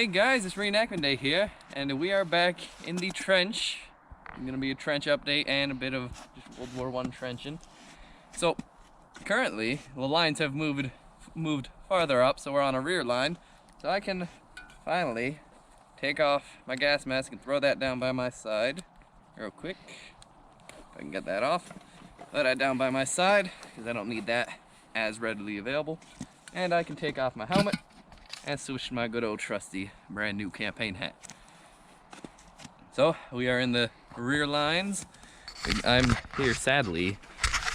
Hey guys, it's reenactment day here, and we are back in the trench. It's gonna be a trench update and a bit of just World War I trenching. So currently the lines have moved farther up, so we're on a rear line. So I can finally take off my gas mask and throw that down by my side real quick. If I can get that off. Throw that down by my side because I don't need that as readily available. And I can take off my helmet and switch to my good old trusty brand new campaign hat. So we are in the rear lines. I'm here sadly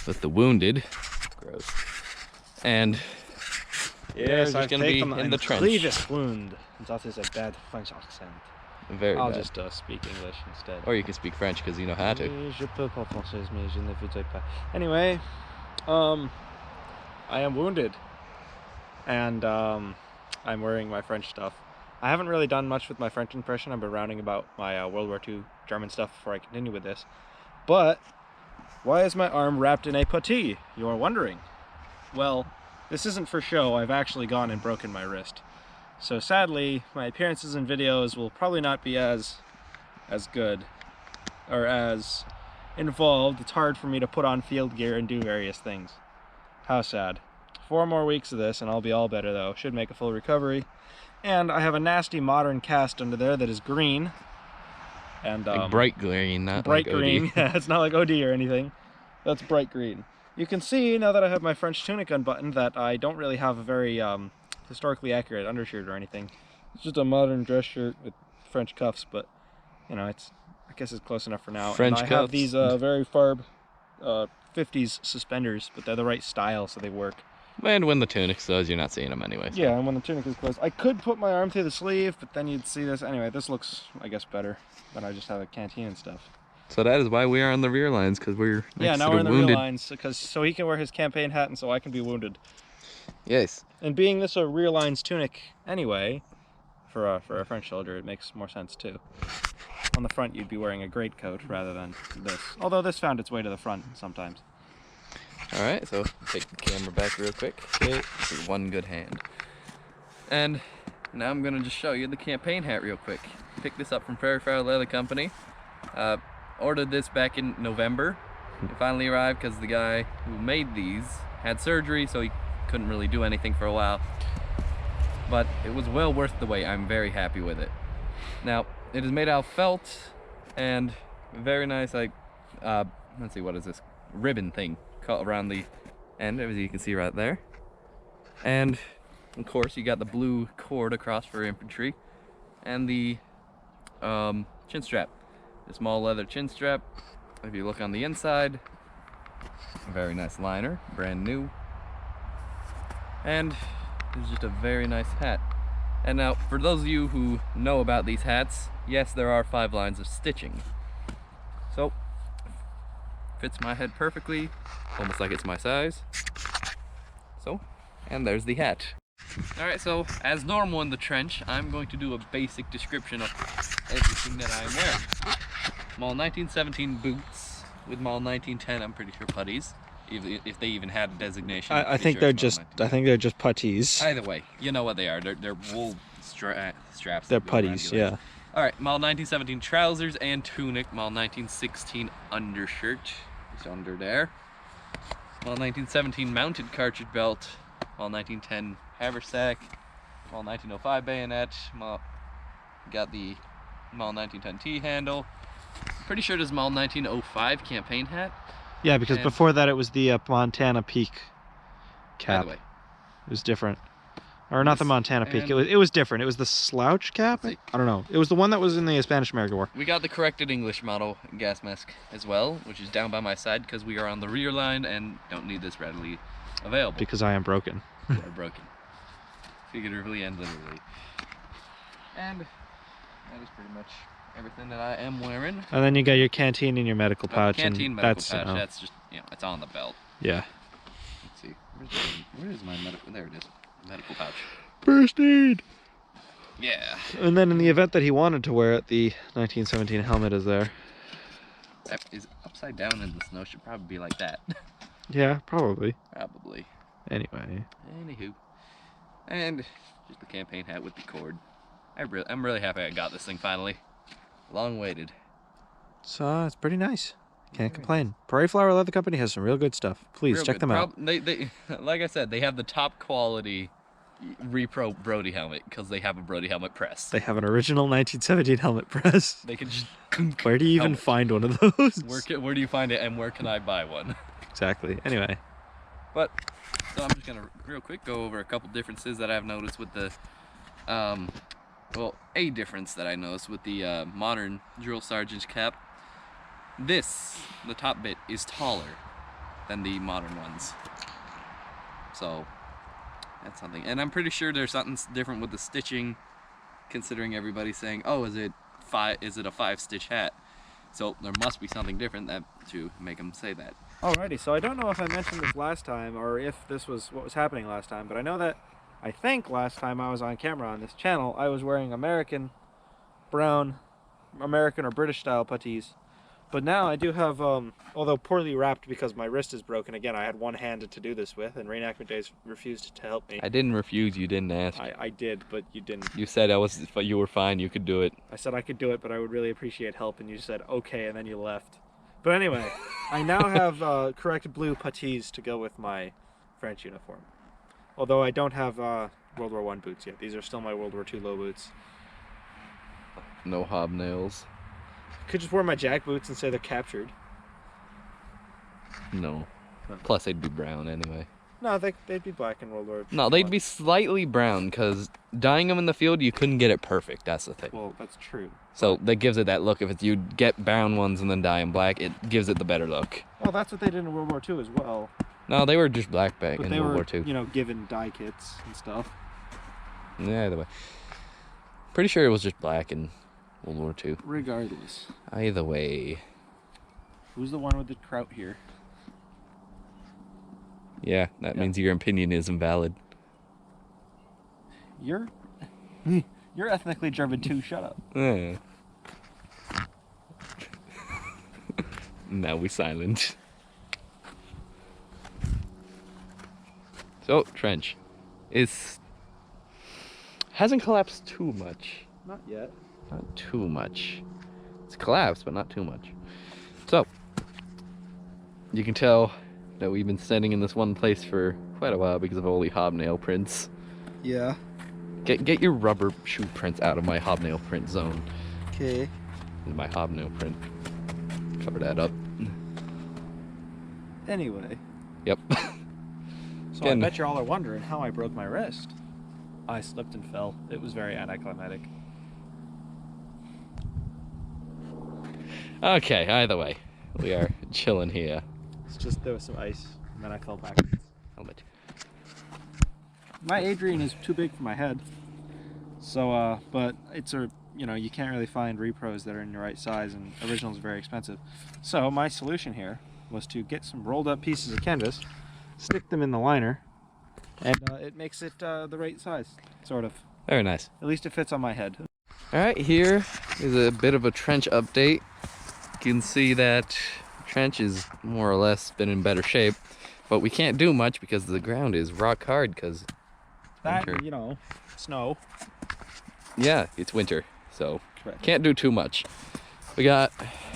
with the wounded. Gross. And yes, I'm gonna be in the trench. Grievous wound. That is a bad French accent. Very I'll bad. just speak English instead. Or you can speak French because you know how to. Je peux pas français, mais je ne voudrais pas. Anyway, I am wounded, and I'm wearing my French stuff. I haven't really done much with my French impression. I've been rounding about my World War II German stuff before I continue with this. But why is my arm wrapped in a puttee? You are wondering. Well, this isn't for show. I've actually gone and broken my wrist. So sadly, my appearances in videos will probably not be as good or as involved. It's hard for me to put on field gear and do various things. How sad. 4 more weeks of this and I'll be all better though. Should make a full recovery. And I have a nasty modern cast under there that is green. And like bright green, not bright like green. OD. Yeah, it's not like OD or anything. That's bright green. You can see now that I have my French tunic unbuttoned that I don't really have a very historically accurate undershirt or anything. It's just a modern dress shirt with French cuffs, but you know, I guess it's close enough for now. French and I cuffs. have these very farb 50s suspenders, but they're the right style, so they work. And when the tunic does, you're not seeing them anyway. So. Yeah, and when the tunic is closed. I could put my arm through the sleeve, but then you'd see this. Anyway, this looks, I guess, better. But I just have a canteen and stuff. So that is why we are on the rear lines, because we're next now to we're in the wounded. rear lines, so he can wear his campaign hat and so I can be wounded. Yes. And being this a rear lines tunic anyway, for a French soldier, it makes more sense too. On the front, you'd be wearing a greatcoat rather than this. Although this found its way to the front sometimes. All right, so take the camera back real quick. Okay, with one good hand. And now I'm gonna just show you the campaign hat real quick. Picked this up from Fair Leather Company. Ordered this back in November. It finally arrived because the guy who made these had surgery, so he couldn't really do anything for a while. But it was well worth the wait. I'm very happy with it. Now, it is made out of felt and very nice, like, let's see, what is this? Ribbon thing cut around the end, as you can see right there. And of course, you got the blue cord across for infantry, and the chin strap. The small leather chin strap. If you look on the inside, a very nice liner, brand new. And it's just a very nice hat. And now, for those of you who know about these hats, yes, there are 5 lines of stitching. So, fits my head perfectly, almost like it's my size. So, and there's the hat. Alright, so as normal in the trench, I'm going to do a basic description of everything that I'm wearing. Small 1917 boots with small 1910, I'm pretty sure puttees, if they even had a designation. I think they're just puttees. Either way, you know what they are. They're wool straps. They're puttees, yeah. Alright, Mal 1917 trousers and tunic. Mal 1916 undershirt. It's under there. Mal 1917 mounted cartridge belt. Mal 1910 haversack. Mal 1905 bayonet. Got the Mal 1910 T-handle. Pretty sure there's Mal 1905 campaign hat. Yeah, because before that it was the Montana Peak cap. By the way. It was different. Or not the Montana Peak. It was different. It was the slouch cap? I don't know. It was the one that was in the Spanish-American War. We got the corrected English model gas mask as well, which is down by my side because we are on the rear line and don't need this readily available. Because I am broken. You are broken. Figuratively and literally. And that is pretty much everything that I am wearing. And then you got your canteen and your medical pouch. Canteen, medical pouch, that's just, you know, it's on the belt. Yeah. Let's see. Where is my medical? There it is. Medical pouch. First aid! Yeah. And then in the event that he wanted to wear it, the 1917 helmet is there. That is upside down in the snow. Should probably be like that. Yeah, probably. Probably. Anyway. Anywho. And just the campaign hat with the cord. I'm really happy I got this thing finally. Long waited. So it's pretty nice. Can't complain. Prairie Flower Leather Company has some real good stuff. Please Real check good. them out. They like I said, they have the top quality repro Brody helmet because they have a Brody helmet press. They have an original 1917 helmet press. They can just. Where do you even find one of those? Where do you find it, and where can I buy one? Exactly. Anyway. But so I'm just gonna real quick go over a couple differences that I've noticed with the, well, a difference that I noticed with the modern drill sergeant's cap. The top bit is taller than the modern ones. So that's something. And I'm pretty sure there's something different with the stitching, considering everybody's saying, oh, is it a 5-stitch hat? So there must be something different to make them say that. Alrighty, so I don't know if I mentioned this last time or if this was what was happening last time, but I think last time I was on camera on this channel, I was wearing American brown, American or British style puttees. But now I do have, although poorly wrapped because my wrist is broken. Again, I had one hand to do this with, and reenactment days refused to help me. I didn't refuse, you didn't ask. I did, but you didn't. You said you were fine, you could do it. I said I could do it, but I would really appreciate help, and you said okay, and then you left. But anyway, I now have correct blue puttees to go with my French uniform. Although I don't have World War I boots yet. These are still my World War II low boots. No hobnails. Could just wear my jack boots and say they're captured. No. Plus they'd be brown anyway. No, they'd be black in World War II. No, they'd be slightly brown, because dyeing them in the field, you couldn't get it perfect. That's the thing. Well, that's true. So that gives it that look. If you get brown ones and then dye them black, it gives it the better look. Well, that's what they did in World War II as well. No, they were just black back But in they World were, War II. you know, given dye kits and stuff. Yeah, either way. Pretty sure it was just black in World War II. Regardless. Either way. Who's the one with the kraut here? Yeah, that means your opinion is invalid. You're ethnically German too, shut up. Yeah. Now we silent. So, trench. Hasn't collapsed too much. Not yet. Not too much. It's collapsed, but not too much. So, you can tell that we've been standing in this one place for quite a while because of all the hobnail prints. Yeah. Get your rubber shoe prints out of my hobnail print zone. Okay. My hobnail print. Cover that up. Anyway. Yep. So Again, I bet you all are wondering how I broke my wrist. I slipped and fell. It was very anticlimactic. Okay, either way, we are chilling here. It's just there was some ice, and then I fell backwards. Helmet. My Adrian is too big for my head. So, but it's you can't really find repros that are in the right size, and originals are very expensive. So my solution here was to get some rolled up pieces of canvas, stick them in the liner, and it makes it the right size, sort of. Very nice. At least it fits on my head. All right, here is a bit of a trench update. You can see that the trench is more or less been in better shape, but we can't do much because the ground is rock hard because That, you know, snow. Yeah, it's winter, so Correct. can't do too much. We're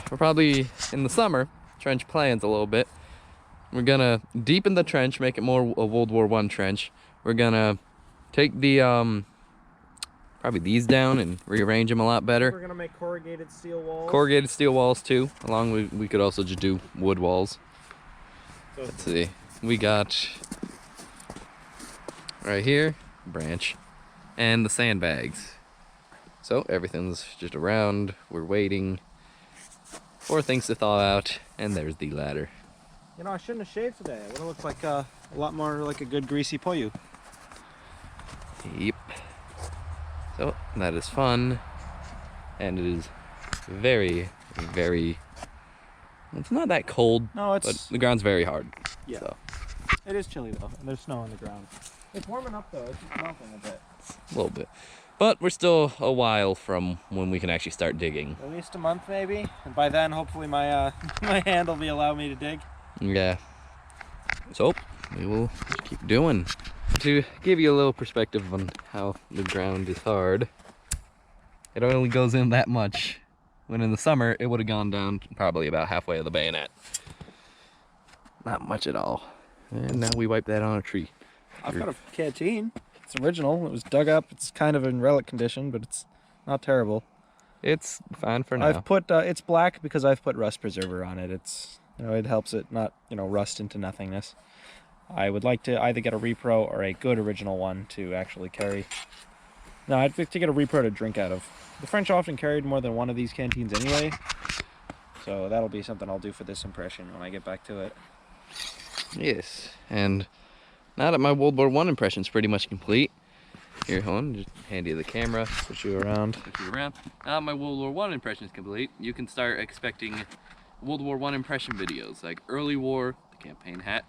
probably in the summer trench plans a little bit. We're gonna deepen the trench, make it more a World War I trench. We're gonna take the probably these down and rearrange them a lot better. We're gonna make corrugated steel walls. Corrugated steel walls too. Along with, we could also just do wood walls. So Let's see. We got right here branch and the sandbags. So everything's just around. We're waiting for things to thaw out, and there's the ladder. you know, I shouldn't have shaved today. I would have looked like a lot more like a good greasy poyu. Yep. So that is fun, and it is very, very. It's not that cold. No, it's. But the ground's very hard. Yeah. So. It is chilly though, and there's snow on the ground. It's warming up though. It's just melting a bit. A little bit. But we're still a while from when we can actually start digging. At least a month maybe, and by then hopefully my my hand will be allowing me to dig. Yeah. So we will just keep doing. To give you a little perspective on how the ground is hard, It only goes in that much, when in the summer it would have gone down probably about halfway of the bayonet. Not much at all. And now we wipe that on a tree. I've got a canteen. It's original. It was dug up. It's kind of in relic condition, but it's not terrible. It's fine for now. I've put it's black because I've put rust preserver on it. It's, you know, it helps it not, you know, rust into nothingness. I would like to either get a repro or a good original one to actually carry. No, I'd like to get a repro to drink out of. The French often carried more than one of these canteens anyway, so that'll be something I'll do for this impression when I get back to it. Yes, and now that my World War I impression's pretty much complete, here, hold on, just hand you the camera, Put you around. Now my World War I impression is complete, you can start expecting World War I impression videos, like early war, the campaign hat.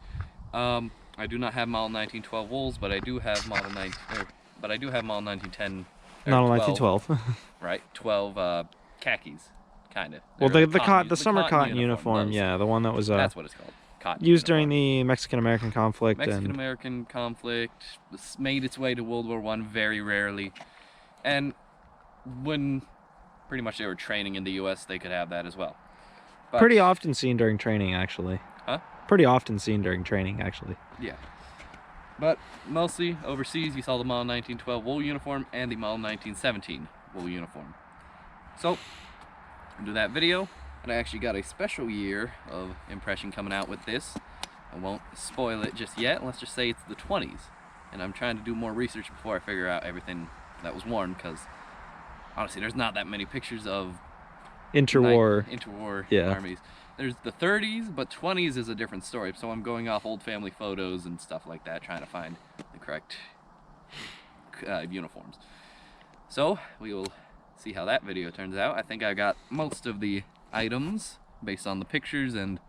I do not have model 1912 wools, but I do have model 1910. Model 1912. Right, 12 khakis, kind of. Well, the summer cotton uniform, yeah, the one that was that's what it's called. Cotton used uniform. during the Mexican-American conflict. Mexican-American conflict made its way to World War I very rarely, and when pretty much they were training in the U.S., they could have that as well. But, pretty often seen during training, actually. Huh? Pretty often seen during training, actually. Yeah. But mostly overseas, you saw the model 1912 wool uniform and the model 1917 wool uniform. So, I'll do that video. And I actually got a special year of impression coming out with this. I won't spoil it just yet. Let's just say it's the 20s. And I'm trying to do more research before I figure out everything that was worn, because honestly, there's not that many pictures of interwar armies. There's the 30s, but 20s is a different story. So I'm going off old family photos and stuff like that, trying to find the correct uniforms. So we will see how that video turns out. I think I got most of the items based on the pictures, and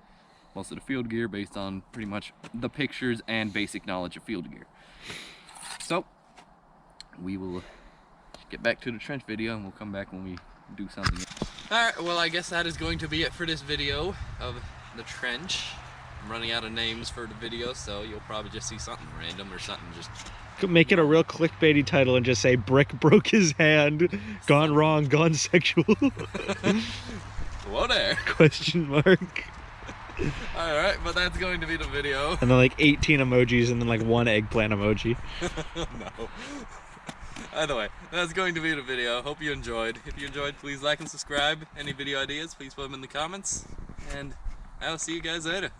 most of the field gear based on pretty much the pictures and basic knowledge of field gear. So we will get back to the trench video, and we'll come back when we do something. Alright, well, I guess that is going to be it for this video of the trench. I'm running out of names for the video, so you'll probably just see something random or something just... Make it a real clickbaity title and just say, Brick broke his hand, gone wrong, gone sexual. Whoa there. Question mark. Alright, but that's going to be the video. And then like 18 emojis and then like one eggplant emoji. No. Either way, that's going to be the video. Hope you enjoyed. If you enjoyed, please like and subscribe. Any video ideas, please put them in the comments. And I'll see you guys later.